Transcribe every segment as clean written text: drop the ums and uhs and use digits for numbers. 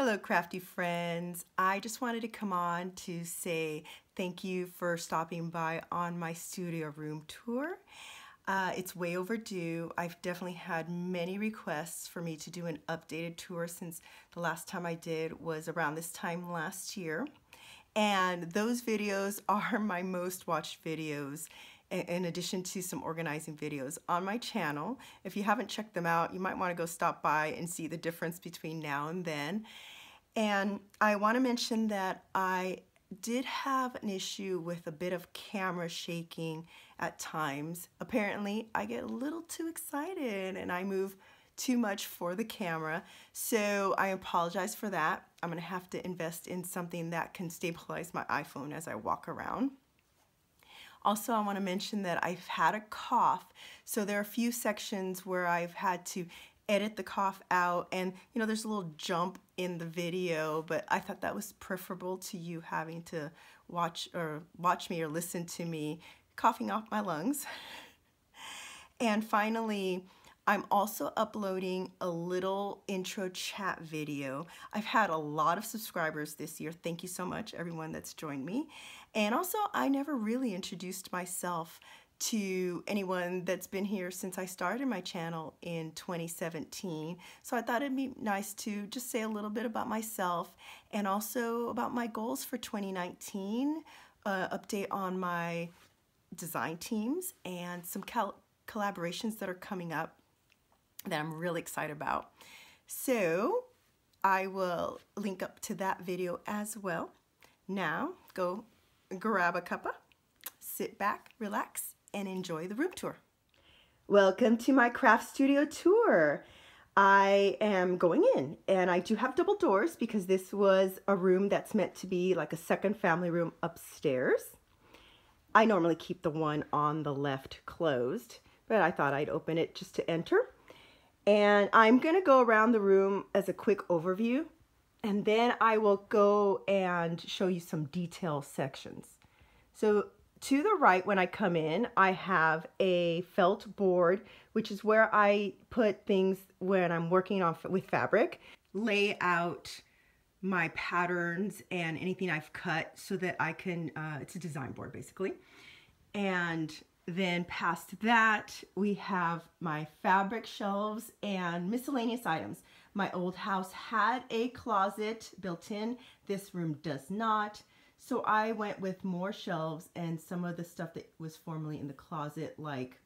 Hello, crafty friends. I just wanted to come on to say thank you for stopping by on my studio room tour. It's way overdue. I've definitely had many requests for me to do an updated tour since the last time I did was around this time last year. And those videos are my most watched videos, in addition to some organizing videos on my channel. If you haven't checked them out, you might want to go stop by and see the difference between now and then. And I want to mention that I did have an issue with a bit of camera shaking at times. Apparently, I get a little too excited and I move too much for the camera. So I apologize for that. I'm going to have to invest in something that can stabilize my iPhone as I walk around. Also, I want to mention that I've had a cough, so there are a few sections where I've had to edit the cough out, and you know, there's a little jump in the video, but I thought that was preferable to you having to watch me or listen to me coughing off my lungs. And finally, I'm also uploading a little intro chat video. I've had a lot of subscribers this year. Thank you so much, everyone that's joined me. And also, I never really introduced myself to anyone that's been here since I started my channel in 2017. So I thought it'd be nice to just say a little bit about myself and also about my goals for 2019, update on my design teams and some collaborations that are coming up that I'm really excited about. So I will link up to that video as well. Now go grab a cuppa, sit back, relax, and enjoy the room tour. Welcome to my craft studio tour. I am going in, and I do have double doors because this was a room that's meant to be like a second family room upstairs. I normally keep the one on the left closed, but I thought I'd open it just to enter. And I'm going to go around the room as a quick overview, and then I will go and show you some detail sections. So to the right, when I come in, I have a felt board, which is where I put things when I'm working on with fabric, lay out my patterns and anything I've cut so that I can, it's a design board basically. And then past that, we have my fabric shelves and miscellaneous items. My old house had a closet built in. This room does not. So I went with more shelves and some of the stuff that was formerly in the closet, like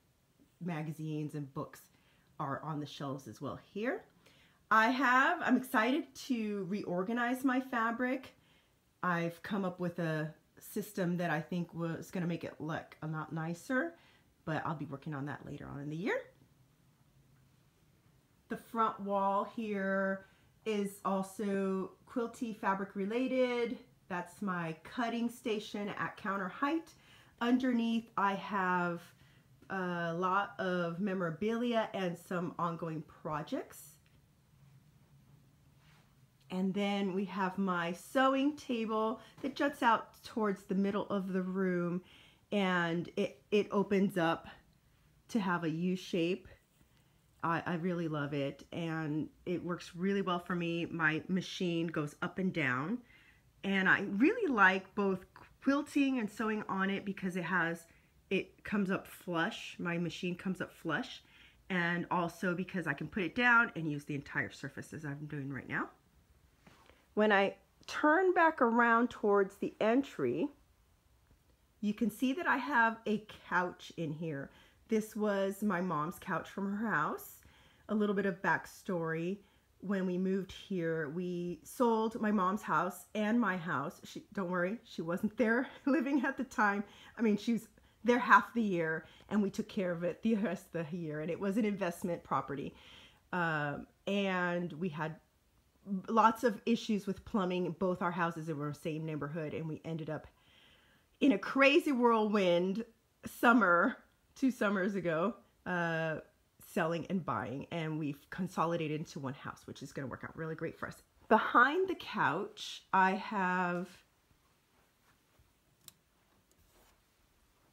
magazines and books, are on the shelves as well here. I'm excited to reorganize my fabric. I've come up with a system that I think was going to make it look a lot nicer, but I'll be working on that later on in the year. The front wall here is also quilty fabric related. That's my cutting station at counter height. Underneath I have a lot of memorabilia and some ongoing projects. And then we have my sewing table that juts out towards the middle of the room, and it opens up to have a U shape. I really love it, and it works really well for me. My machine goes up and down, and I really like both quilting and sewing on it because it comes up flush. My machine comes up flush, and also because I can put it down and use the entire surface as I'm doing right now. When I turn back around towards the entry, you can see that I have a couch in here. This was my mom's couch from her house. A little bit of backstory. When we moved here, we sold my mom's house and my house. Don't worry, she wasn't there living at the time. I mean, she was there half the year, and we took care of it the rest of the year, and it was an investment property. And we had lots of issues with plumbing. Both our houses were in the same neighborhood, and we ended up in a crazy whirlwind summer, 2 summers ago, selling and buying, and we've consolidated into one house, which is going to work out really great for us. Behind the couch, I have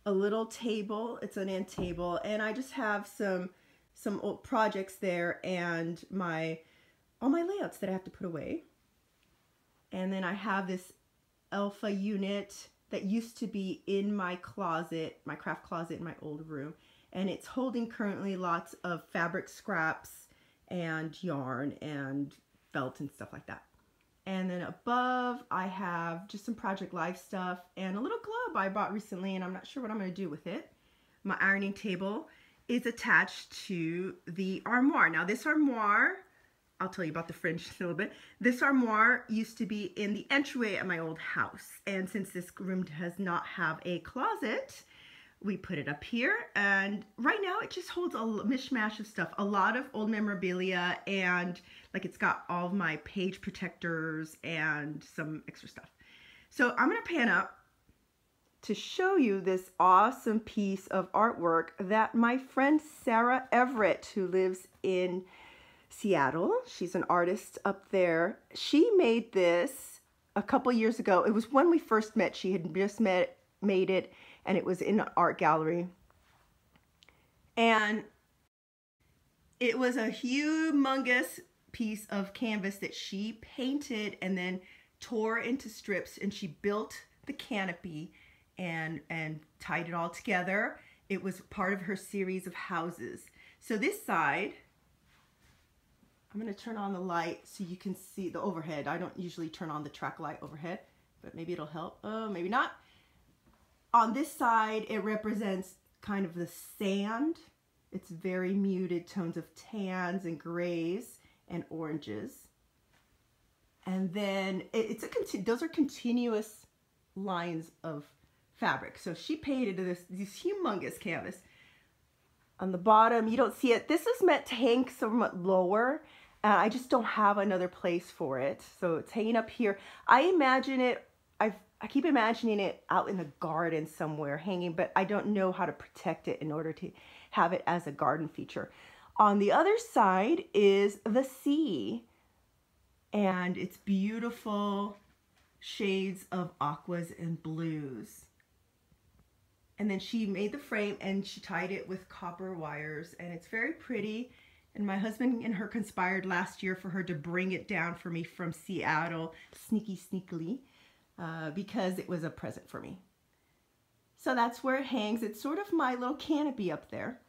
a little table. It's an end table, and I just have some old projects there and all my layouts that I have to put away. And then I have this Alpha unit that used to be in my closet, my craft closet in my old room. And it's holding currently lots of fabric scraps and yarn and felt and stuff like that. And then above I have just some Project Life stuff and a little glove I bought recently, and I'm not sure what I'm going to do with it. My ironing table is attached to the armoire. Now this armoire, I'll tell you about the fringe in a little bit. This armoire used to be in the entryway at my old house. And since this room does not have a closet, we put it up here. And right now it just holds a mishmash of stuff. A lot of old memorabilia, and like it's got all of my page protectors and some extra stuff. So I'm going to pan up to show you this awesome piece of artwork that my friend Sarah Everett, who lives in Seattle, she's an artist up there. She made this a couple years ago. It was when we first met. She had just made it, and it was in an art gallery. And it was a humongous piece of canvas that she painted and then tore into strips, and she built the canopy and tied it all together. It was part of her series of houses. So this side, I'm going to turn on the light so you can see the overhead. I don't usually turn on the track light overhead, but maybe it'll help. Oh, maybe not. On this side, it represents kind of the sand. It's very muted tones of tans and grays and oranges. And then those are continuous lines of fabric. So she painted this humongous canvas. On the bottom, you don't see it. This is meant to hang somewhat lower. I just don't have another place for it. So it's hanging up here. I imagine it, I keep imagining it out in the garden somewhere hanging, but I don't know how to protect it in order to have it as a garden feature. On the other side is the sea, and it's beautiful shades of aquas and blues. And then she made the frame and she tied it with copper wires, and it's very pretty. And my husband and her conspired last year for her to bring it down for me from Seattle, sneakily, because it was a present for me. So that's where it hangs. It's sort of my little canopy up there.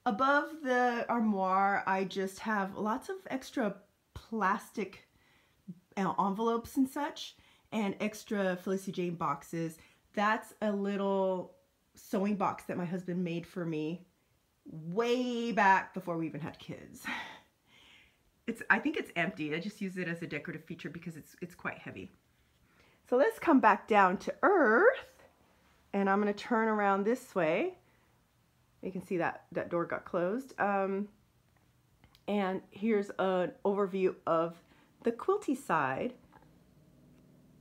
Above the armoire, I just have lots of extra plastic envelopes and such, and extra Felicity Jane boxes. That's a little sewing box that my husband made for me way back before we even had kids. I think it's empty. I just use it as a decorative feature because it's quite heavy. So let's come back down to earth, and I'm going to turn around this way. You can see that door got closed. And here's an overview of the quilty side.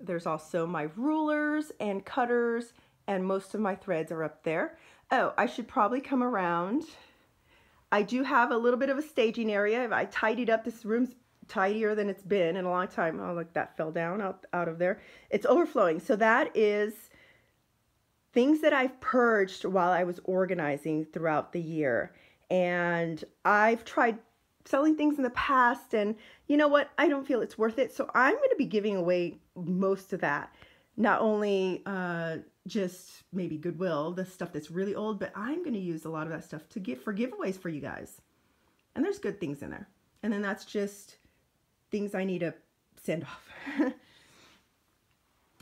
There's also my rulers and cutters, and most of my threads are up there. Oh, I should probably come around. I do have a little bit of a staging area. I tidied up. This room's tidier than it's been in a long time. Oh, look, that fell down out of there. It's overflowing. So that is things that I've purged while I was organizing throughout the year. And I've tried selling things in the past, and you know what? I don't feel it's worth it. So I'm going to be giving away most of that. Not only just maybe Goodwill, the stuff that's really old, but I'm going to use a lot of that stuff to give for giveaways for you guys. And there's good things in there. And then that's just things I need to send off.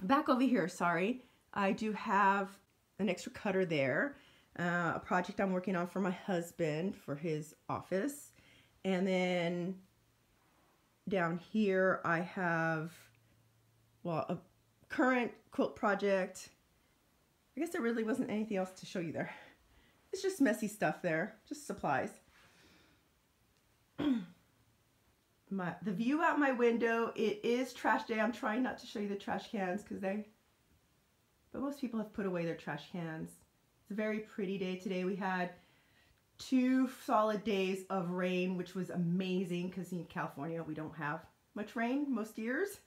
Back over here, sorry. I do have an extra cutter there. A project I'm working on for my husband for his office. And then down here I have, well, a current quilt project. I guess there really wasn't anything else to show you there. It's just messy stuff there, just supplies. The view out my window, it is trash day. I'm trying not to show you the trash cans but most people have put away their trash cans. It's a very pretty day today. We had 2 solid days of rain, which was amazing because in California we don't have much rain most years.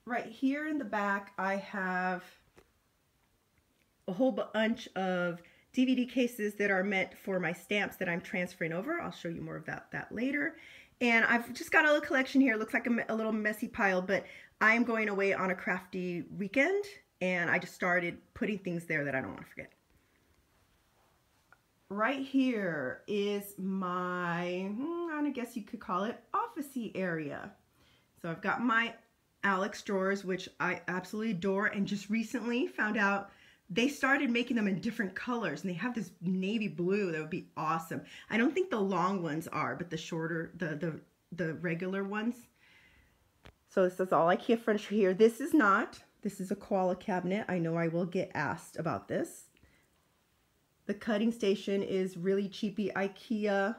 Right here in the back I have a whole bunch of DVD cases that are meant for my stamps that I'm transferring over. I'll show you more about that later. And I've just got a little collection here. It looks like a little messy pile, but I'm going away on a crafty weekend, and I just started putting things there that I don't want to forget. Right here is my, I guess you could call it officey area. So I've got my Alex drawers, which I absolutely adore, and just recently found out they started making them in different colors, and they have this navy blue that would be awesome. I don't think the long ones are, but the shorter, the regular ones. So this is all IKEA furniture here. This is not. This is a koala cabinet. I know I will get asked about this. The cutting station is really cheapy IKEA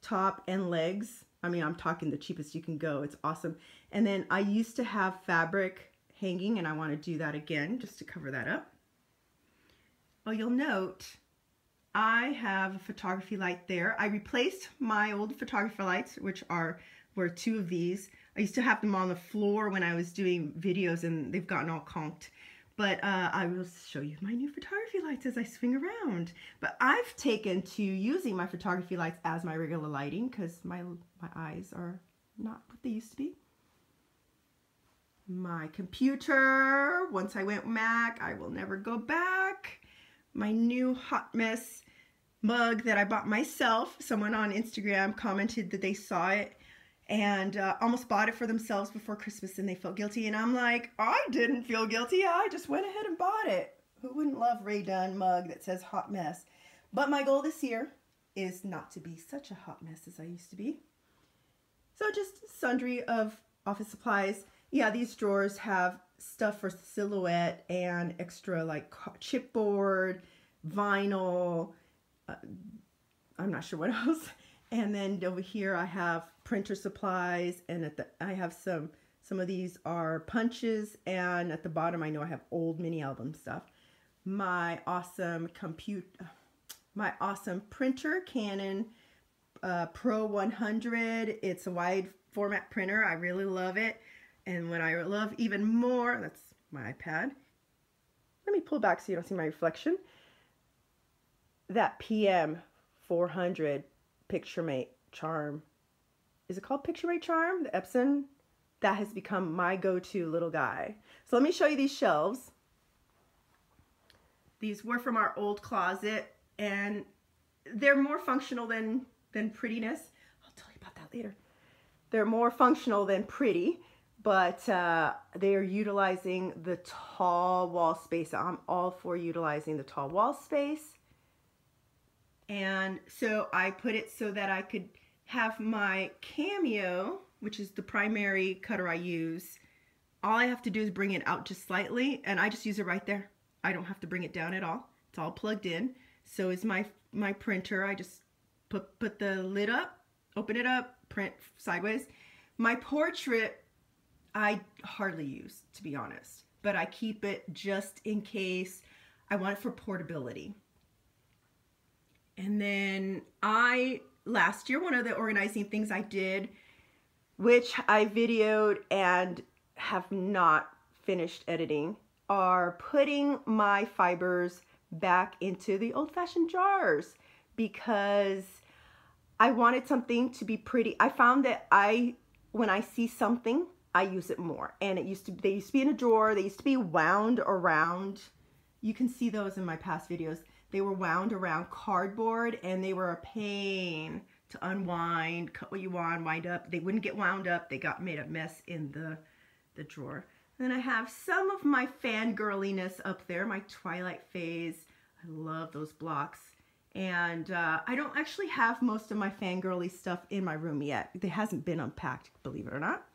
top and legs. I mean, I'm talking the cheapest you can go. It's awesome. And then I used to have fabric hanging, and I want to do that again just to cover that up. Well, you'll note I have a photography light there. I replaced my old photography lights, which were two of these. I used to have them on the floor when I was doing videos, and they've gotten all conked. But I will show you my new photography lights as I swing around. But I've taken to using my photography lights as my regular lighting because my eyes are not what they used to be. My computer, once I went Mac, I will never go back. My new Hot Mess mug that I bought myself. Someone on Instagram commented that they saw it and almost bought it for themselves before Christmas, and they felt guilty. And I'm like, I didn't feel guilty. I just went ahead and bought it. Who wouldn't love Ray Dunn mug that says Hot Mess? But my goal this year is not to be such a hot mess as I used to be. So just sundry of office supplies. Yeah, these drawers have stuff for silhouette and extra like chipboard, vinyl, I'm not sure what else. And then over here I have printer supplies, and I have some of these are punches, and at the bottom I know I have old mini album stuff. My awesome printer, Canon Pro 100. It's a wide format printer. I really love it. And what I love even more, that's my iPad. Let me pull back so you don't see my reflection. That PM 400 PictureMate Charm. Is it called PictureMate Charm? The Epson? That has become my go-to little guy. So let me show you these shelves. These were from our old closet, and they're more functional than prettiness. I'll tell you about that later. They're more functional than pretty, but they are utilizing the tall wall space. I'm all for utilizing the tall wall space. And so I put it so that I could have my Cameo, which is the primary cutter I use. All I have to do is bring it out just slightly, and I just use it right there. I don't have to bring it down at all. It's all plugged in. So is my printer. I just put the lid up, open it up, print sideways. My portrait, I hardly use, to be honest, but I keep it just in case. I want it for portability. And then last year, one of the organizing things I did, which I videoed and have not finished editing, are putting my fibers back into the old-fashioned jars because I wanted something to be pretty. I found that when I see something, I use it more. And they used to be in a drawer. They used to be wound around. You can see those in my past videos. They were wound around cardboard, and they were a pain to unwind, cut what you want, wind up. They wouldn't get wound up. They made a mess in the drawer. And then I have some of my fangirliness up there, my Twilight phase. I love those blocks. And I don't actually have most of my fangirly stuff in my room yet. It hasn't been unpacked, believe it or not.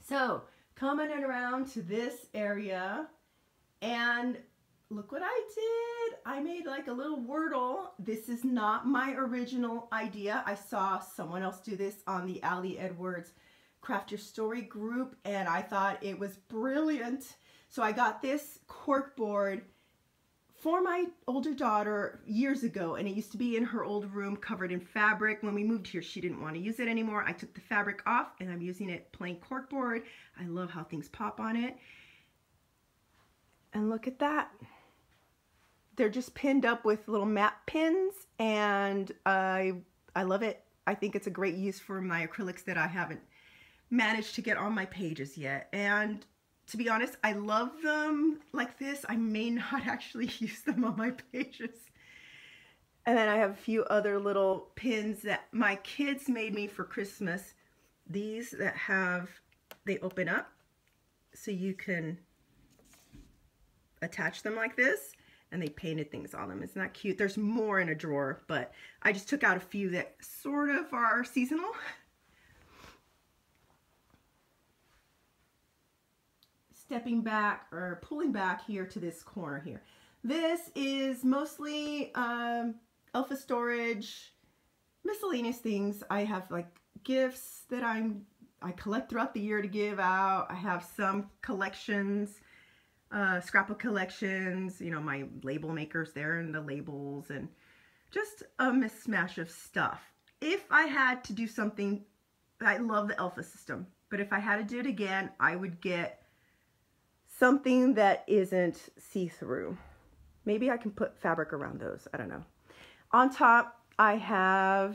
So, coming around to this area, and look what I did. I made like a little Wordle. This is not my original idea. I saw someone else do this on the Ali Edwards Craft Your Story group, and I thought it was brilliant. So I got this corkboard for my older daughter years ago, and it used to be in her old room covered in fabric. When we moved here, she didn't want to use it anymore. I took the fabric off, and I'm using it plain corkboard. I love how things pop on it. And look at that. They're just pinned up with little map pins, and I love it. I think it's a great use for my acrylics that I haven't managed to get on my pages yet. And to be honest, I love them like this. I may not actually use them on my pages. And then I have a few other little pins that my kids made me for Christmas. These that they open up so you can attach them like this, and they painted things on them. Isn't that cute? There's more in a drawer, but I just took out a few that sort of are seasonal. Stepping back or pulling back here to this corner here. This is mostly Elfa storage, miscellaneous things. I have like gifts that I collect throughout the year to give out. I have some collections, scrapbook collections, you know, my label makers there and the labels, and just a mismatch of stuff. If I had to do something, I love the Elfa system, but if I had to do it again, I would get something that isn't see-through. Maybe I can put fabric around those. I don't know. On top, I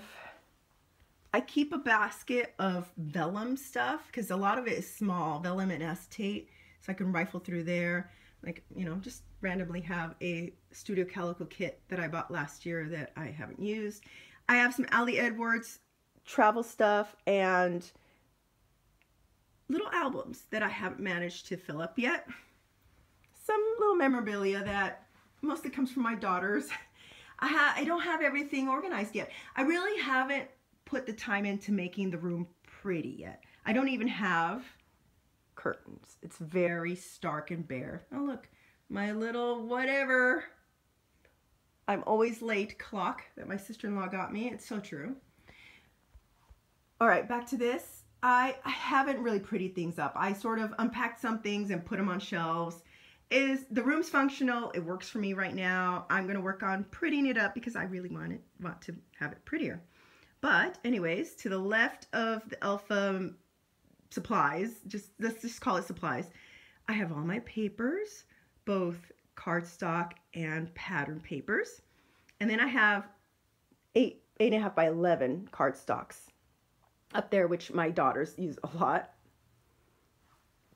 keep a basket of vellum stuff because a lot of it is small, vellum and acetate, so I can rifle through there. Like, you know, just randomly have a Studio Calico kit that I bought last year that I haven't used. I have some Ali Edwards travel stuff and little albums that I haven't managed to fill up yet. Some little memorabilia that mostly comes from my daughters. I don't have everything organized yet. I really haven't put the time into making the room pretty yet. I don't even have curtains. It's very stark and bare. Oh look, my little whatever, I'm always late clock that my sister-in-law got me. It's so true. All right, back to this. I haven't really prettied things up. I sort of unpacked some things and put them on shelves. The room's functional. It works for me right now. I'm going to work on prettying it up because I really want to have it prettier. But anyways, to the left of the Elfa supplies, let's just call it supplies, I have all my papers, both cardstock and pattern papers. And then I have 8.5 by 11 cardstocks up there, which my daughters use a lot.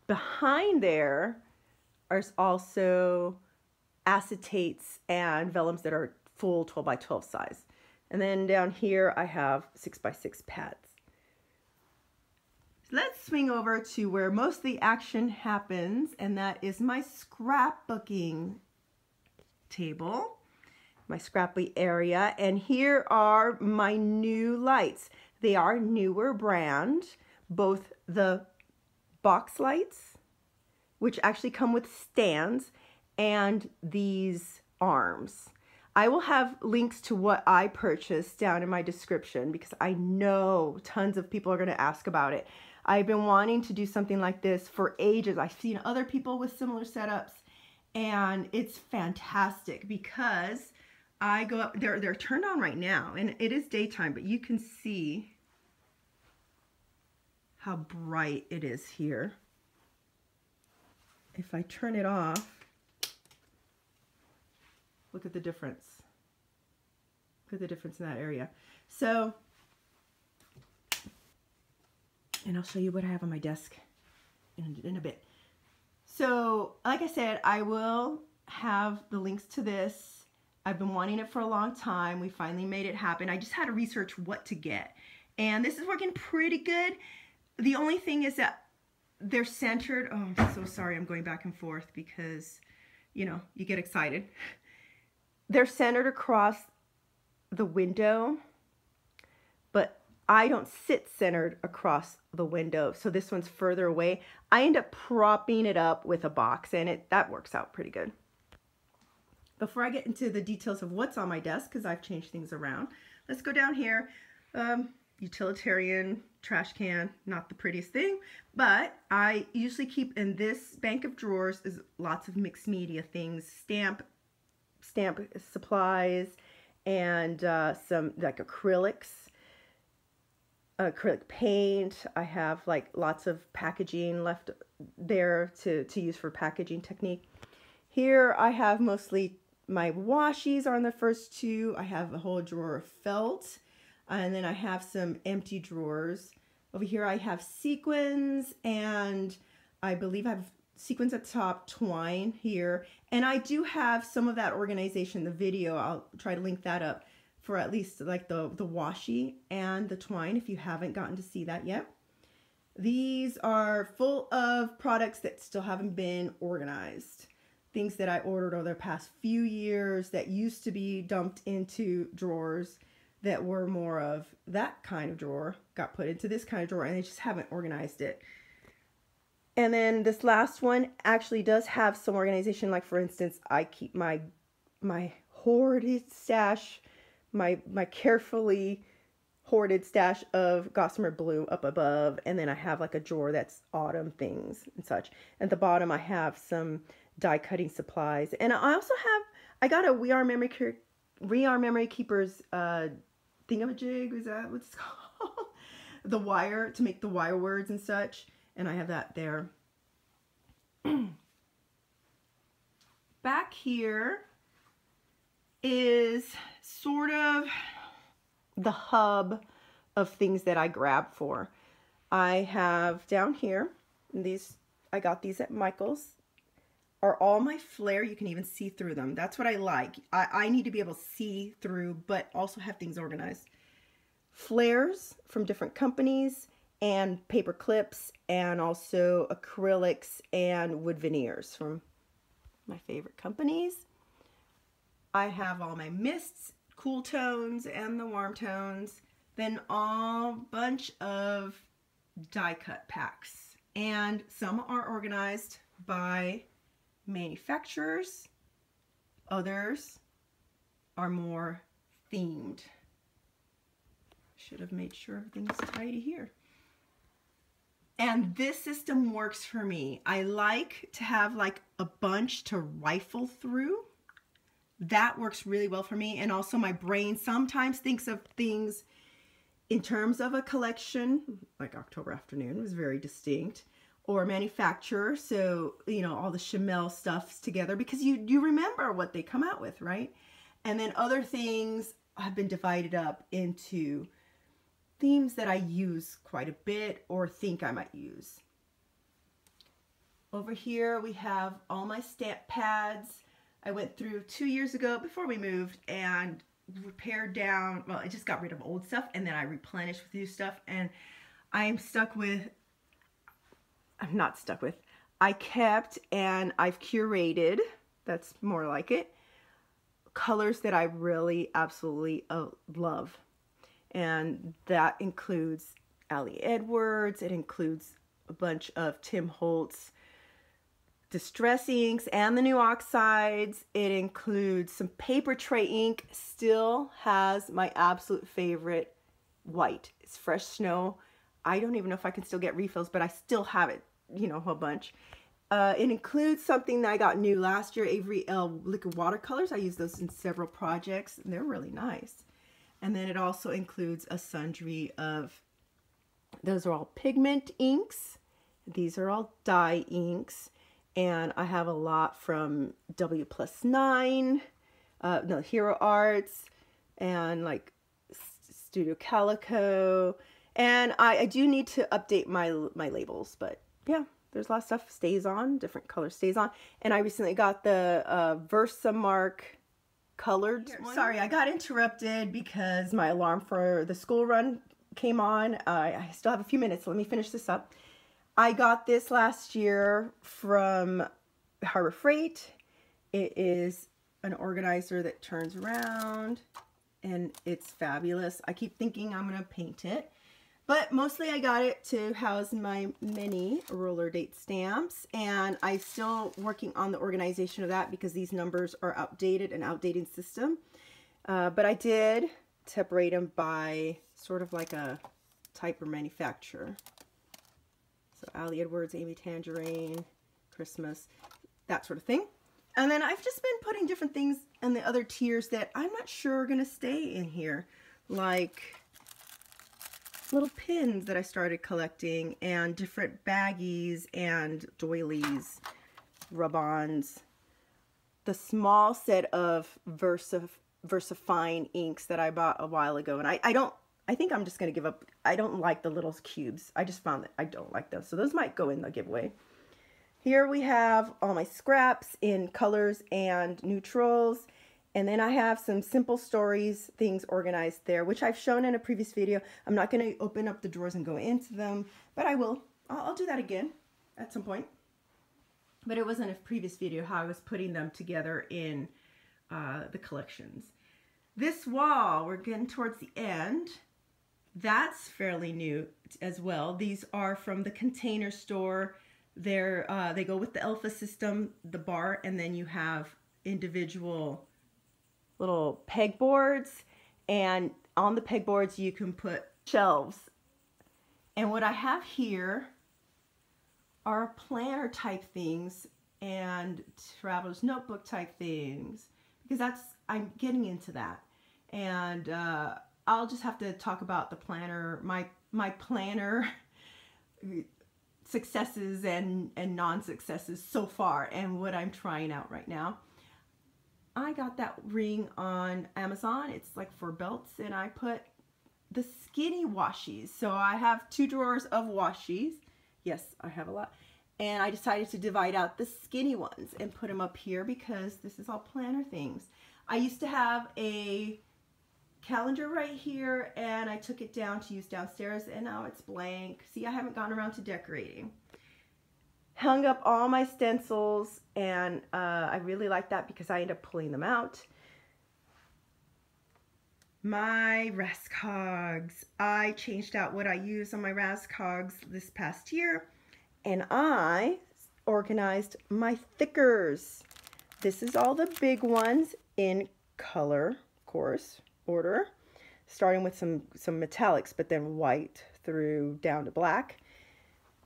Behind there are also acetates and vellums that are full 12 by 12 size. And then down here I have 6 by 6 pads. So let's swing over to where most of the action happens, and that is my scrapbooking table, my scrapbook area. And here are my new lights. They are newer brand, both the box lights, which actually come with stands, and these arms. I will have links to what I purchased down in my description because I know tons of people are going to ask about it. I've been wanting to do something like this for ages. I've seen other people with similar setups, and it's fantastic because I go up, they're turned on right now, and it is daytime, but you can see how bright it is here. If I turn it off, look at the difference. Look at the difference in that area. So, and I'll show you what I have on my desk in a bit. So, like I said, I will have the links to this. I've been wanting it for a long time. We finally made it happen. I just had to research what to get. And this is working pretty good. The only thing is that they're centered. Oh, I'm so sorry. I'm going back and forth because, you know, you get excited. They're centered across the window, but I don't sit centered across the window. So this one's further away. I end up propping it up with a box, and that works out pretty good. Before I get into the details of what's on my desk, because I've changed things around, let's go down here. Utilitarian trash can, not the prettiest thing, but I usually keep in this bank of drawers is lots of mixed media things, stamp supplies, and some like acrylic paint. I have like lots of packaging left there to use for packaging technique. Here I have mostly my washies are on the first two. I have a whole drawer of felt. And then I have some empty drawers. Over here I have sequins, and I believe I have sequins at the top, twine here. And I do have some of that organization in the video. I'll try to link that up for at least like the washi and the twine if you haven't gotten to see that yet. These are full of products that still haven't been organized. Things that I ordered over the past few years that used to be dumped into drawers that were more of that kind of drawer, got put into this kind of drawer, and they just haven't organized it. And then this last one actually does have some organization. Like for instance, I keep my hoarded stash, my carefully hoarded stash of Gossamer Blue up above, and then I have like a drawer that's autumn things and such. At the bottom I have some die cutting supplies, and I also have, I got a We Are Memory Keepers thingamajig, is that what it's called? The wire, to make the wire words and such, and I have that there. Back here is sort of the hub of things that I grab for. I have down here, these, I got these at Michael's, are all my flare. You can even see through them. That's what I like. I need to be able to see through, but also have things organized. Flares from different companies, and paper clips, and also acrylics and wood veneers from my favorite companies. I have all my mists, cool tones, and the warm tones. Then all bunch of die cut packs, and some are organized by manufacturers, others are more themed. Should have made sure everything's tidy here. And this system works for me. I like to have like a bunch to rifle through. That works really well for me. And also my brain sometimes thinks of things in terms of a collection, like October Afternoon was very distinct, or manufacturer, so you know, all the Chamel stuffs together, because you remember what they come out with, right? And then other things have been divided up into themes that I use quite a bit or think I might use. Over here we have all my stamp pads. I went through 2 years ago before we moved and repaired down, well, I just got rid of old stuff and then I replenished with new stuff, and I'm stuck with, I'm not stuck with, I kept and I've curated, that's more like it, colors that I really absolutely love. And that includes Ali Edwards, it includes a bunch of Tim Holtz distress inks and the new oxides. It includes some paper tray ink, still has my absolute favorite white. It's Fresh Snow. I don't even know if I can still get refills, but I still have it, you know, a whole bunch. It includes something that I got new last year, Avery L liquid watercolors. I use those in several projects and they're really nice. And then it also includes a sundry of, those are all pigment inks. These are all dye inks. And I have a lot from W+9, no, Hero Arts, and like Studio Calico. And I do need to update my labels, but yeah, there's a lot of stuff stays on, different colors stays on. And I recently got the Versamark colored one. Sorry, I got interrupted because my alarm for the school run came on. I still have a few minutes, so let me finish this up. I got this last year from Harbor Freight. It is an organizer that turns around and it's fabulous. I keep thinking I'm gonna paint it, but mostly I got it to house my mini roller date stamps, and I'm still working on the organization of that because these numbers are outdated, an outdated system. But I did separate them by sort of like a type or manufacturer. So Ali Edwards, Amy Tangerine, Christmas, that sort of thing. And then I've just been putting different things in the other tiers that I'm not sure are going to stay in here. Like little pins that I started collecting, and different baggies and doilies, rub-ons. The small set of VersaFine inks that I bought a while ago. And I I think I'm just going to give up. I don't like the little cubes. I just found that I don't like those. So those might go in the giveaway. Here we have all my scraps in colors and neutrals. And then I have some simple stories, things organized there, which I've shown in a previous video. I'm not going to open up the drawers and go into them, but I will. I'll do that again at some point. But it wasn't a previous video how I was putting them together in the collections. This wall, we're getting towards the end. That's fairly new as well. These are from the Container Store. They go with the Alpha system, the bar, and then you have individual little pegboards, and on the pegboards you can put shelves. And what I have here are planner type things and traveler's notebook type things, because I'm getting into that. And I'll just have to talk about the planner, my planner successes and non-successes so far, and what I'm trying out right now. I got that ring on Amazon. It's like for belts, and I put the skinny washies. So I have 2 drawers of washies. Yes, I have a lot. And I decided to divide out the skinny ones and put them up here because this is all planner things. I used to have a calendar right here, and I took it down to use downstairs, and now it's blank. See, I haven't gotten around to decorating. Hung up all my stencils, and I really like that because I end up pulling them out. My Rascogs. I changed out what I use on my Rascogs this past year, and I organized my thickers. This is all the big ones in color, of course, order, starting with some metallics, but then white through down to black.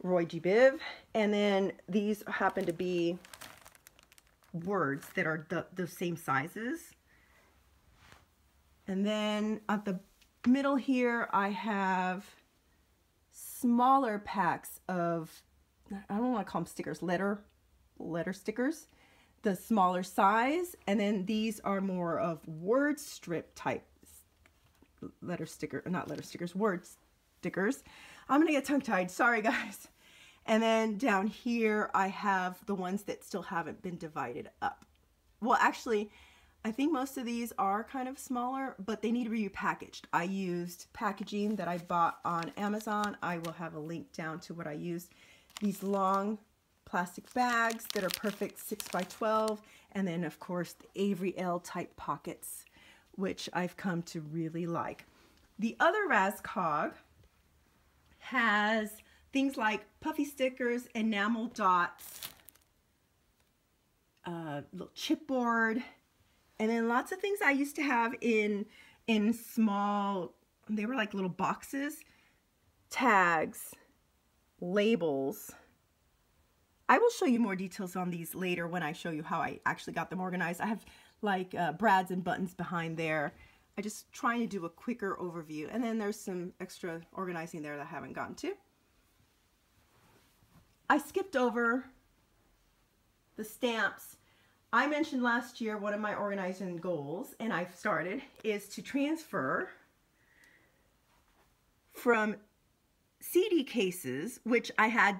Roy G. Biv. And then these happen to be words that are the same sizes. And then at the middle here, I have smaller packs of, I don't want to call them stickers, letter stickers, the smaller size. And then these are more of word strip type word stickers. I'm going to get tongue-tied. Sorry, guys. And then down here, I have the ones that still haven't been divided up. Well, actually, I think most of these are kind of smaller, but they need to be repackaged. I used packaging that I bought on Amazon. I will have a link down to what I used. These long plastic bags that are perfect 6x12. And then, of course, the Avery L type pockets, which I've come to really like. The other Rascog has things like puffy stickers, enamel dots, little chipboard, and then lots of things I used to have in small, they were like little boxes, tags, labels. I will show you more details on these later when I show you how I actually got them organized. I have like brads and buttons behind there. I just trying to do a quicker overview. And then there's some extra organizing there that I haven't gotten to. I skipped over the stamps. I mentioned last year one of my organizing goals, and I've started, is to transfer from CD cases, which I had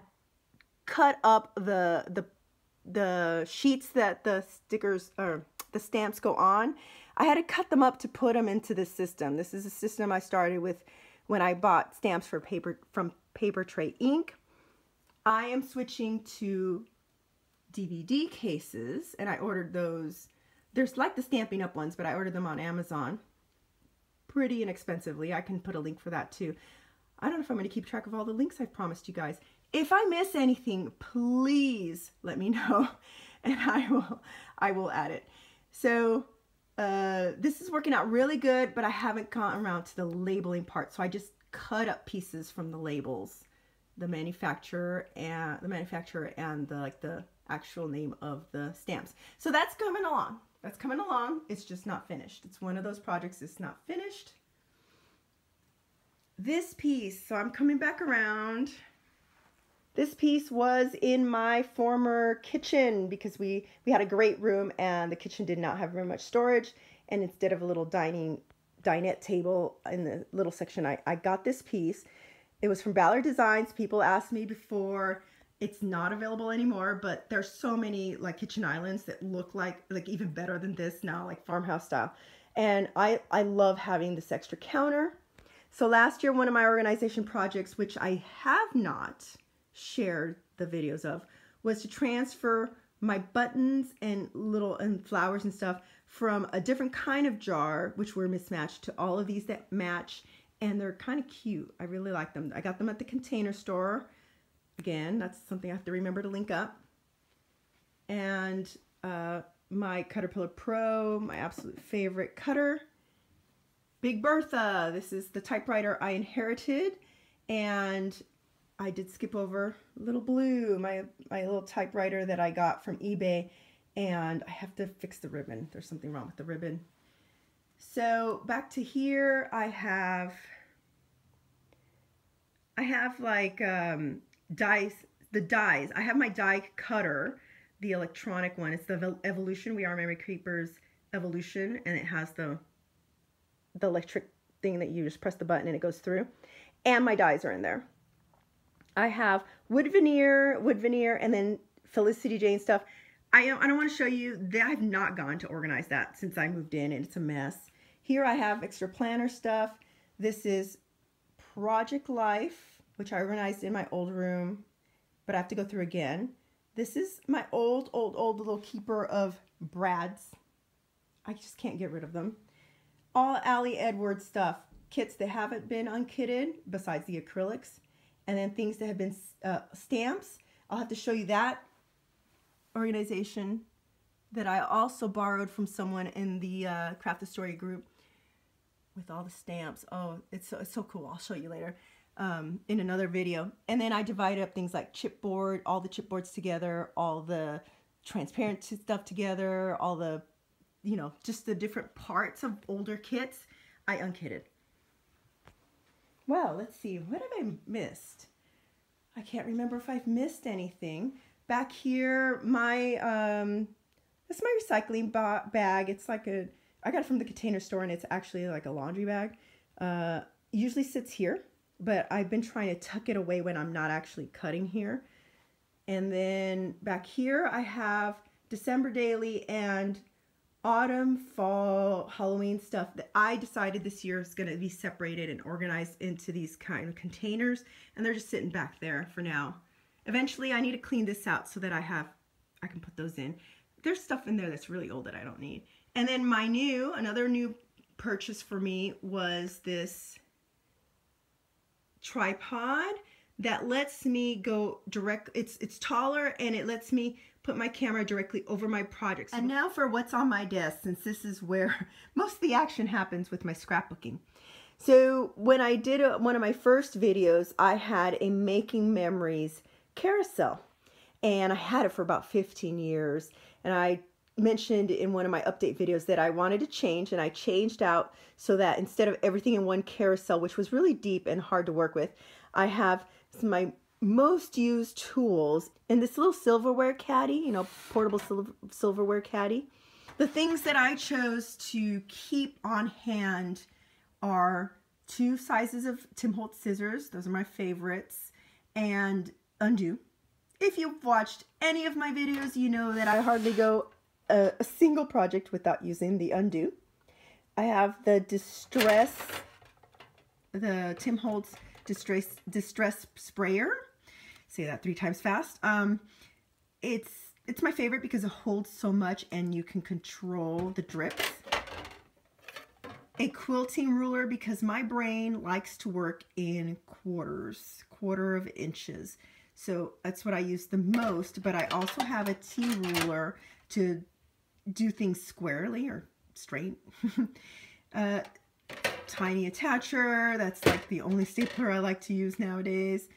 cut up the sheets that the stickers or the stamps go on. I had to cut them up to put them into this system. This is a system I started with when I bought stamps for from Paper Tray Ink. I am switching to DVD cases, and I ordered those. There's like the Stampin' Up ones, but I ordered them on Amazon pretty inexpensively. I can put a link for that too. I don't know if I'm going to keep track of all the links I've promised you guys. If I miss anything, please let me know, and I will add it. So this is working out really good, but I haven't gotten around to the labeling part. So I just cut up pieces from the labels, the manufacturer and the actual name of the stamps. So that's coming along. That's coming along. It's just not finished. It's one of those projects that's not finished. This piece, so I'm coming back around. This piece was in my former kitchen because we had a great room and the kitchen did not have very much storage. And instead of a little dining dinette table in the little section. I got this piece. It was from Ballard Designs. People asked me before. It's not available anymore, but there's so many like kitchen islands that look like even better than this now, like farmhouse style. And I love having this extra counter. So last year, one of my organization projects, which I have not shared the videos of, was to transfer my buttons and flowers and stuff from a different kind of jar, which were mismatched, to all of these that match. And they're kind of cute. I really like them. I got them at the Container Store. Again, that's something I have to remember to link up. And my Caterpillar Pro, my absolute favorite cutter. Big Bertha. This is the typewriter I inherited. And I did skip over Little Blue, my little typewriter that I got from eBay. And I have to fix the ribbon. There's something wrong with the ribbon. So back to here, I have like dies. I have my die cutter, the electronic one. It's the Evolution. We Are Memory Keepers Evolution, and it has the electric thing that you just press the button and it goes through. And my dies are in there. I have wood veneer, and then Felicity Jane stuff. I don't want to show you that. I've not gone to organize that since I moved in, and it's a mess. Here I have extra planner stuff. This is Project Life, which I organized in my old room, but I have to go through again. This is my old little keeper of Brads. I just can't get rid of them. All Allie Edwards stuff. Kits that haven't been unkitted, besides the acrylics. And then things that have been stamps. I'll have to show you that organization that I also borrowed from someone in the Craft the Story group with all the stamps. Oh, it's so cool. I'll show you later in another video. And then I divided up things like chipboard, all the chipboards together, all the transparent stuff together, all the, you know, just the different parts of older kits I unkitted. Well, let's see. What have I missed? I can't remember if I've missed anything. Back here, my this is my recycling bag. It's like I got it from the Container Store, and it's actually like a laundry bag. Usually sits here, but I've been trying to tuck it away when I'm not actually cutting here. And then back here, I have December Daily and autumn, fall, Halloween stuff that I decided this year is going to be separated and organized into these kind of containers, and they're just sitting back there for now. Eventually, I need to clean this out so that I can put those in. There's stuff in there that's really old that I don't need. And then another new purchase for me was this tripod that lets me go direct. It's taller, and it lets me put my camera directly over my projects. And now for what's on my desk, since this is where most of the action happens with my scrapbooking. So when I did one of my first videos, I had a Making Memories carousel, and I had it for about 15 years. And I mentioned in one of my update videos that I wanted to change, and I changed out so that instead of everything in one carousel, which was really deep and hard to work with, I have my most used tools in this little silverware caddy, you know, portable silverware caddy. The things that I chose to keep on hand are 2 sizes of Tim Holtz scissors. Those are my favorites. And undo. If you've watched any of my videos, you know that I hardly go a single project without using the undo. I have the Tim Holtz Distress Sprayer. Say that 3 times fast. It's my favorite because it holds so much and you can control the drips. A quilting ruler because my brain likes to work in quarter of inches. So that's what I use the most, but I also have a T-ruler to do things squarely or straight. Tiny attacher, that's like the only stapler I like to use nowadays.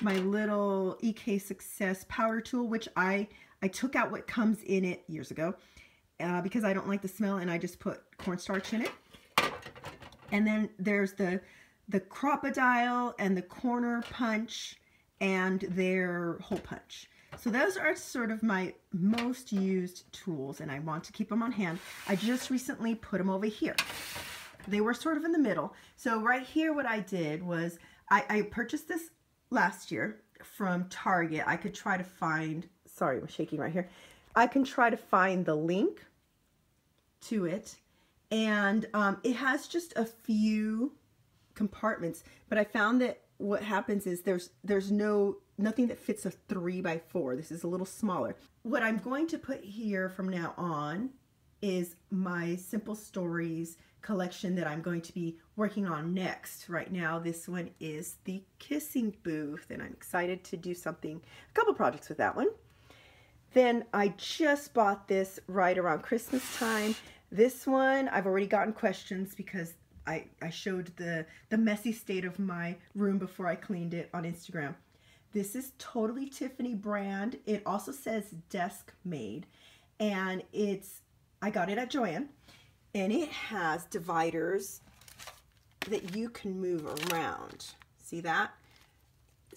My little EK Success powder tool, which I took out what comes in it years ago because I don't like the smell, and I just put cornstarch in it. And then there's the Crocodile and the corner punch and their hole punch. So those are sort of my most used tools, and I want to keep them on hand. I just recently put them over here. They were sort of in the middle. So right here what I did was I purchased this last year from Target. I could try to find, sorry, I'm shaking right here. I can try to find the link to it. And it has just a few compartments, but I found that what happens is there's nothing that fits a 3x4. This is a little smaller. What I'm going to put here from now on is my Simple Stories collection that I'm going to be working on next. Right now, this one is the Kissing Booth, and I'm excited to do a couple projects with that one. Then I just bought this right around Christmas time. This one, I've already gotten questions because I showed the messy state of my room before I cleaned it on Instagram. This is totally Tiffany brand. It also says desk made, and I got it at Joanns, and it has dividers that you can move around. See that?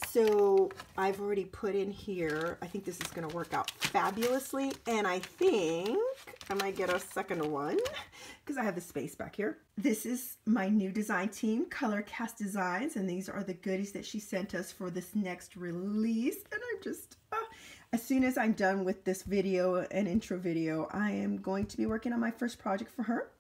So I've already put in here, I think this is going to work out fabulously, and I think I might get a second one because I have the space back here. This is my new design team, Color Cast Designs, and these are the goodies that she sent us for this next release. And I'm just, as soon as I'm done with this video and intro video, I am going to be working on my first project for her.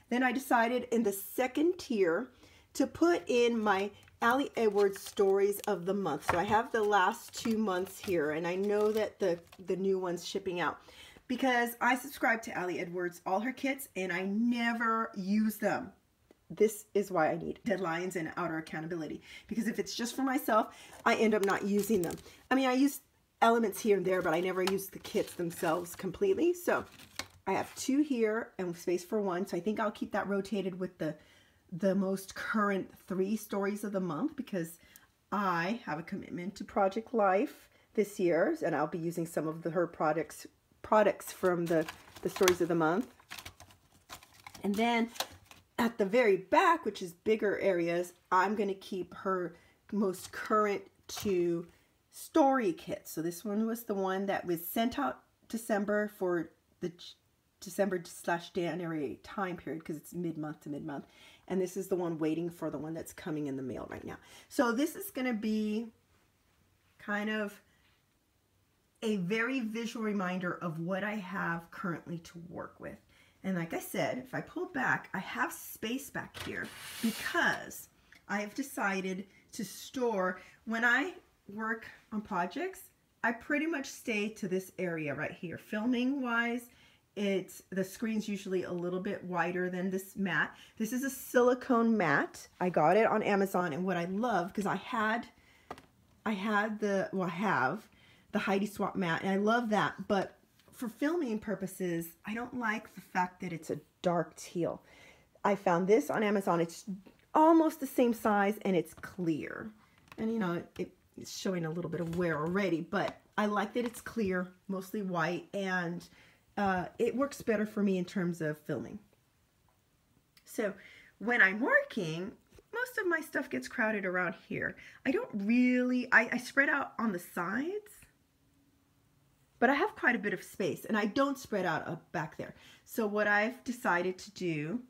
Then I decided in the second tier to put in my Ali Edwards stories of the month. So I have the last 2 months here, and I know that the new one's shipping out because I subscribe to Ali Edwards, all her kits, and I never use them. This is why I need deadlines and outer accountability, because if it's just for myself, I end up not using them. I mean, I use elements here and there, but I never use the kits themselves completely. So I have 2 here and space for 1. So I think I'll keep that rotated with the most current 3 stories of the month, because I have a commitment to Project Life this year, and I'll be using some of her products from the stories of the month. And then at the very back, which is bigger areas, I'm going to keep her most current 2 story kits. So this one was the one that was sent out December for the December/January time period, because it's mid-month to mid-month. And this is the one waiting for the one that's coming in the mail right now. So this is going to be kind of a very visual reminder of what I have currently to work with. And like I said, if I pull back, I have space back here because I have decided to store, when I work on projects, I pretty much stay to this area right here. Filming wise, the screen's usually a little bit wider than this mat. This is a silicone mat. I got it on Amazon, and what I love, because I have the Heidi Swapp Mat, and I love that, but for filming purposes, I don't like the fact that it's a dark teal. I found this on Amazon. It's almost the same size, and it's clear. And you know, it's showing a little bit of wear already, but I like that it's clear, mostly white, and it works better for me in terms of filming. So when I'm working, most of my stuff gets crowded around here. I don't really, I spread out on the sides, but I have quite a bit of space, and I don't spread out up back there. So what I've decided to do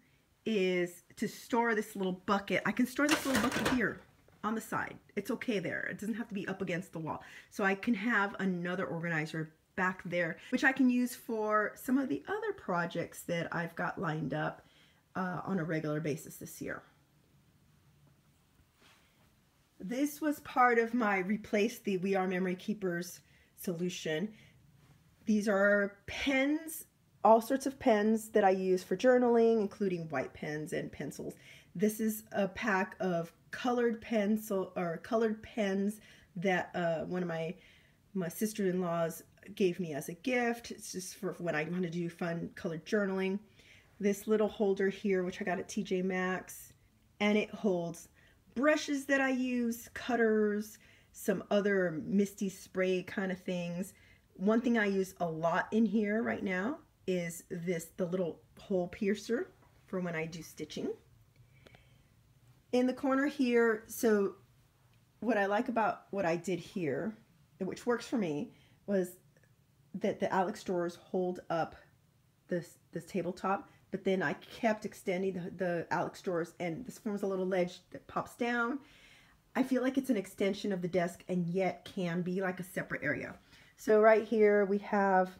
is to store this little bucket. I can store this little bucket here on the side. It's okay there. It doesn't have to be up against the wall. So I can have another organizer back there, which I can use for some of the other projects that I've got lined up on a regular basis this year. This was part of my replace the We Are Memory Keepers solution. These are pens, all sorts of pens that I use for journaling, including white pens and pencils. This is a pack of colored pens that one of my sister-in-laws gave me as a gift. It's just for when I want to do fun colored journaling. This little holder here, which I got at TJ Maxx, and it holds brushes that I use, cutters, some other misty spray kind of things. One thing I use a lot in here right now is the little hole piercer for when I do stitching. In the corner here, so what I like about what I did here, which works for me, was that the Alex drawers hold up this tabletop but then I kept extending the Alex drawers, and this forms a little ledge that pops down. I feel like it's an extension of the desk and yet can be like a separate area. So right here we have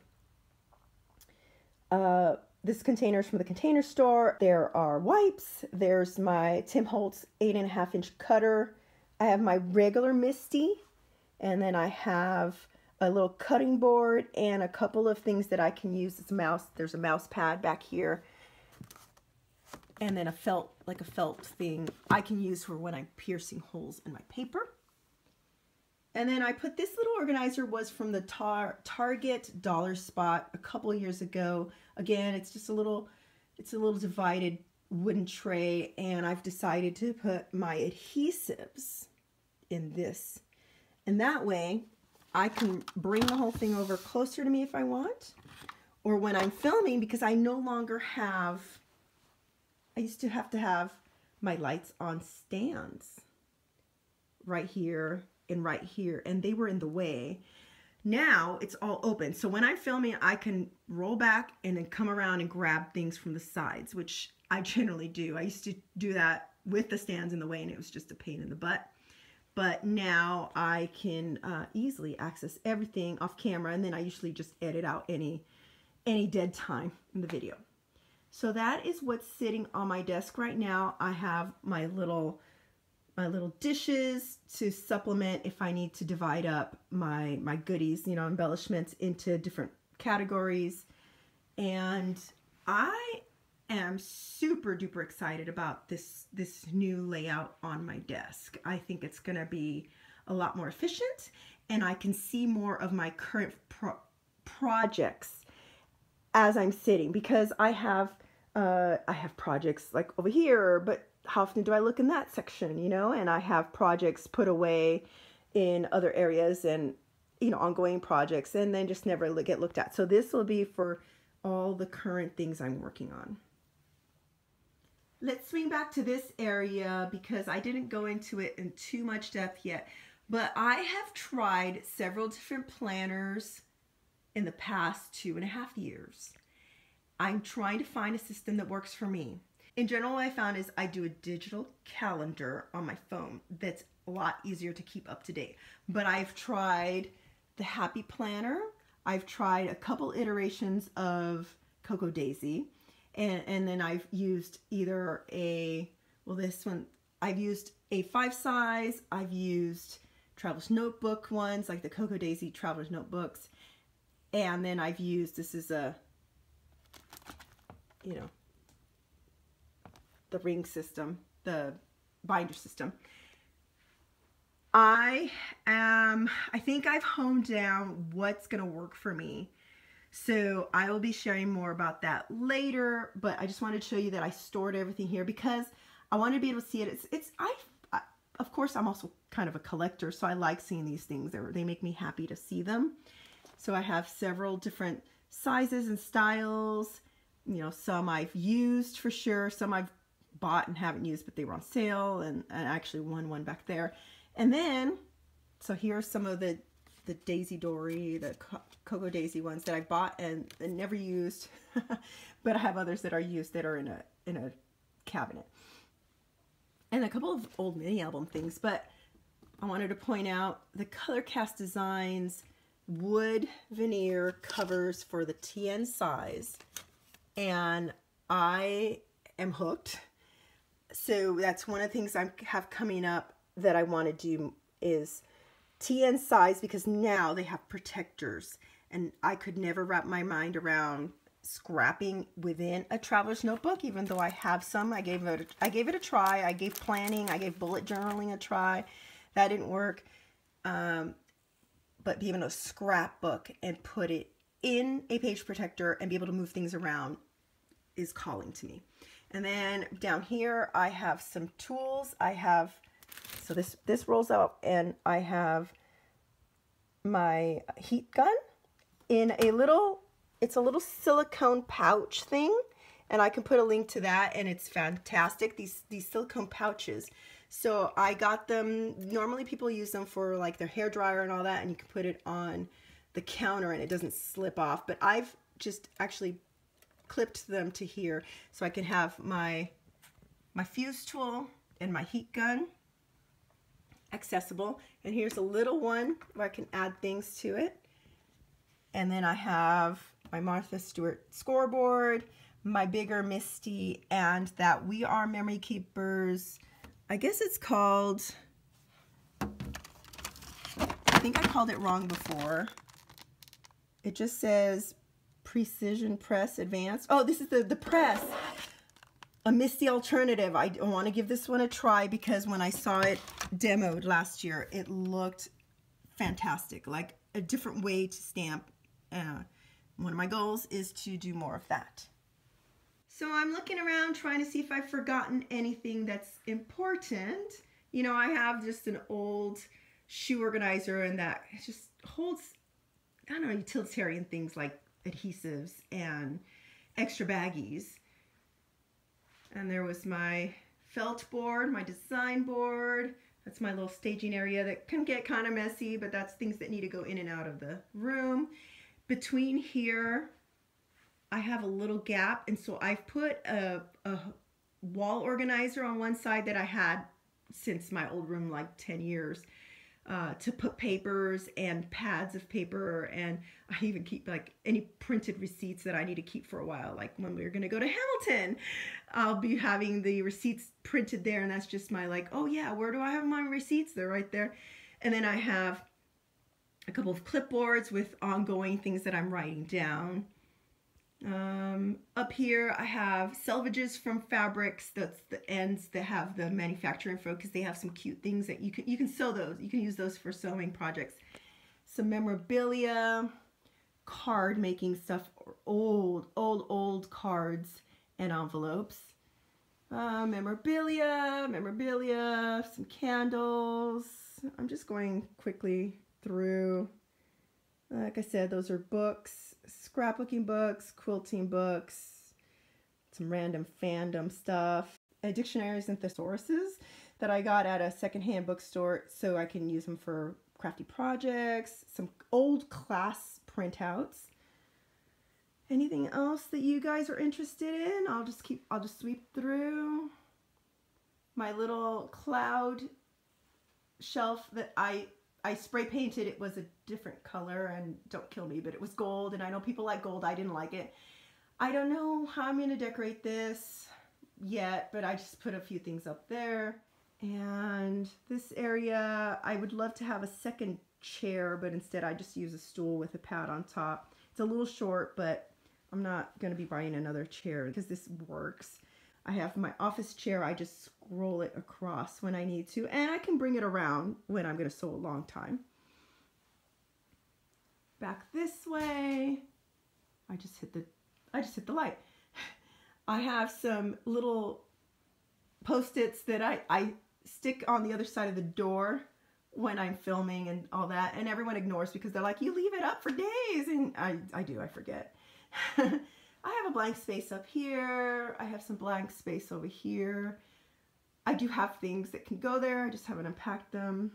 this container's from the Container Store. There are wipes. There's my Tim Holtz 8.5-inch cutter. I have my regular Misty, and then I have a little cutting board and a couple of things that I can use as a mouse. There's a mouse pad back here, and then a felt, like a felt thing I can use for when I'm piercing holes in my paper. And then I put this little organizer, was from the Target Dollar Spot a couple of years ago. Again, it's just a little divided wooden tray, and I've decided to put my adhesives in this. And that way I can bring the whole thing over closer to me if I want, or when I'm filming, because I no longer have, I used to have my lights on stands right here and right here, and they were in the way. Now it's all open, so when I'm filming I can roll back and then come around and grab things from the sides, which I generally do. I used to do that with the stands in the way, and it was just a pain in the butt. But now I can easily access everything off camera, and then I usually just edit out any dead time in the video. So that is what's sitting on my desk right now. I have my little dishes to supplement if I need to divide up my goodies, you know, embellishments into different categories. And I am super duper excited about this new layout on my desk. I think it's going to be a lot more efficient, and I can see more of my current projects as I'm sitting, because I have projects like over here, but how often do I look in that section, you know? And I have projects put away in other areas, and, you know, ongoing projects, and then just never get looked at. So this will be for all the current things I'm working on. Let's swing back to this area because I didn't go into it in too much depth yet, but I have tried several different planners in the past 2.5 years. I'm trying to find a system that works for me. In general, what I found is I do a digital calendar on my phone that's a lot easier to keep up to date. But I've tried the Happy Planner. I've tried a couple iterations of Cocoa Daisy. And then I've used either I've used A5 size, I've used Traveler's Notebook ones, like the Cocoa Daisy Traveler's Notebooks. And then I've used, this is a, you know, the ring system, the binder system. I think I've honed down what's going to work for me. So I will be sharing more about that later, but I just wanted to show you that I stored everything here because I wanted to be able to see it. Of course, I'm also kind of a collector, so I like seeing these things. They make me happy to see them. So I have several different sizes and styles. You know, some I've used for sure, some I've bought and haven't used, but they were on sale, and I actually won one back there. And then, so here are some of the Daisy Dory, the Cocoa Daisy ones that I bought and never used, but I have others that are used that are in a cabinet. And a couple of old mini album things, but I wanted to point out the Color Cast Designs wood veneer covers for the TN size, and I am hooked. So that's one of the things I have coming up that I want to do is TN size, because now they have protectors, and I could never wrap my mind around scrapping within a traveler's notebook, even though I have some. I gave it a try. I gave planning, I gave bullet journaling a try. That didn't work. But being able to scrapbook and put it in a page protector and be able to move things around is calling to me. And then down here I have some tools. I have, so this rolls out, and I have my heat gun in a little, it's a little silicone pouch thing, and I can put a link to that, and it's fantastic, these silicone pouches. So I got them, normally people use them for like their hair dryer and all that, and you can put it on the counter and it doesn't slip off, but I've just actually clipped them to here so I can have my fuse tool and my heat gun accessible. And here's a little one where I can add things to it. And then I have my Martha Stewart Scoreboard, my bigger Misty, and that We Are Memory Keepers. I guess it's called, I think I called it wrong before. It just says Precision Press Advanced. Oh, this is the press. A Misty alternative. I want to give this one a try because when I saw it demoed last year, it looked fantastic. Like a different way to stamp. One of my goals is to do more of that. So I'm looking around trying to see if I've forgotten anything that's important. You know, I have just an old shoe organizer and that just holds, I don't know, utilitarian things like adhesives and extra baggies. And there was my felt board, my design board. That's my little staging area that can get kind of messy, but that's things that need to go in and out of the room. Between here, I have a little gap, and so I've put a wall organizer on one side that I had since my old room, like 10 years, to put papers and pads of paper, and I even keep like any printed receipts that I need to keep for a while. Like when we're gonna go to Hamilton, I'll be having the receipts printed there, and that's just my like, oh yeah, where do I have my receipts? They're right there. And then I have a couple of clipboards with ongoing things that I'm writing down. Up here I have selvages from fabrics. That's the ends that have the manufacturer info because they have some cute things that you can sew those. You can use those for sewing projects. Some memorabilia, card making stuff, old cards and envelopes. Memorabilia, some candles. I'm just going quickly through. Like I said, those are books, scrapbooking books, quilting books, some random fandom stuff, dictionaries and thesauruses that I got at a secondhand bookstore so I can use them for crafty projects, some old class printouts. Anything else that you guys are interested in? I'll just sweep through. My little cloud shelf that I spray painted. It was a different color, and don't kill me, but it was gold, and I know people like gold. I didn't like it. I don't know how I'm going to decorate this yet, but I just put a few things up there. And this area, I would love to have a second chair, but instead I just use a stool with a pad on top. It's a little short, but I'm not going to be buying another chair because this works. I have my office chair. I just scroll it across when I need to, and I can bring it around when I'm going to sew a long time. Back this way, I just hit the light. I have some little Post-its that I stick on the other side of the door when I'm filming and all that, and everyone ignores because they're like, you leave it up for days, and I do, I forget. I have a blank space up here. I have some blank space over here. I do have things that can go there. I just haven't unpacked them.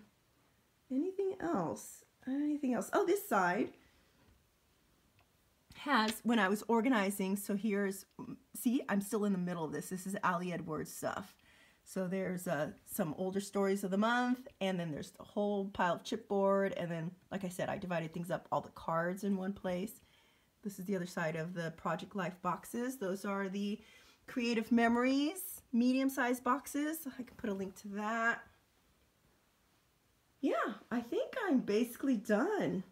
Anything else? Anything else? Oh, this side has, when I was organizing, so here's, see, I'm still in the middle of this. This is Ali Edwards stuff. So there's some older stories of the month, and then there's the whole pile of chipboard, and then, like I said, I divided things up, all the cards in one place. This is the other side of the Project Life boxes. Those are the Creative Memories medium-sized boxes. I can put a link to that. Yeah, I think I'm basically done.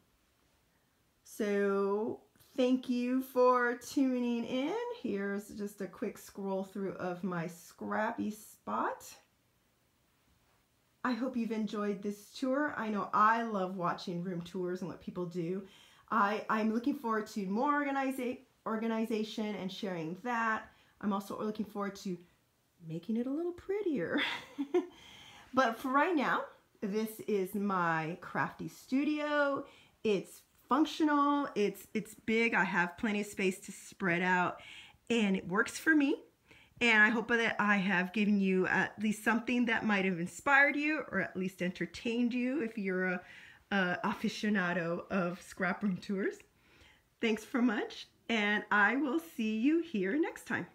So thank you for tuning in. Here's just a quick scroll through of my scrappy spot. I hope you've enjoyed this tour. I know I love watching room tours and what people do. I'm looking forward to more organization and sharing that. I'm also looking forward to making it a little prettier. But for right now, this is my crafty studio. It's functional, it's big, I have plenty of space to spread out, and it works for me. And I hope that I have given you at least something that might have inspired you, or at least entertained you if you're a aficionado of scrap room tours. Thanks for much, and I will see you here next time.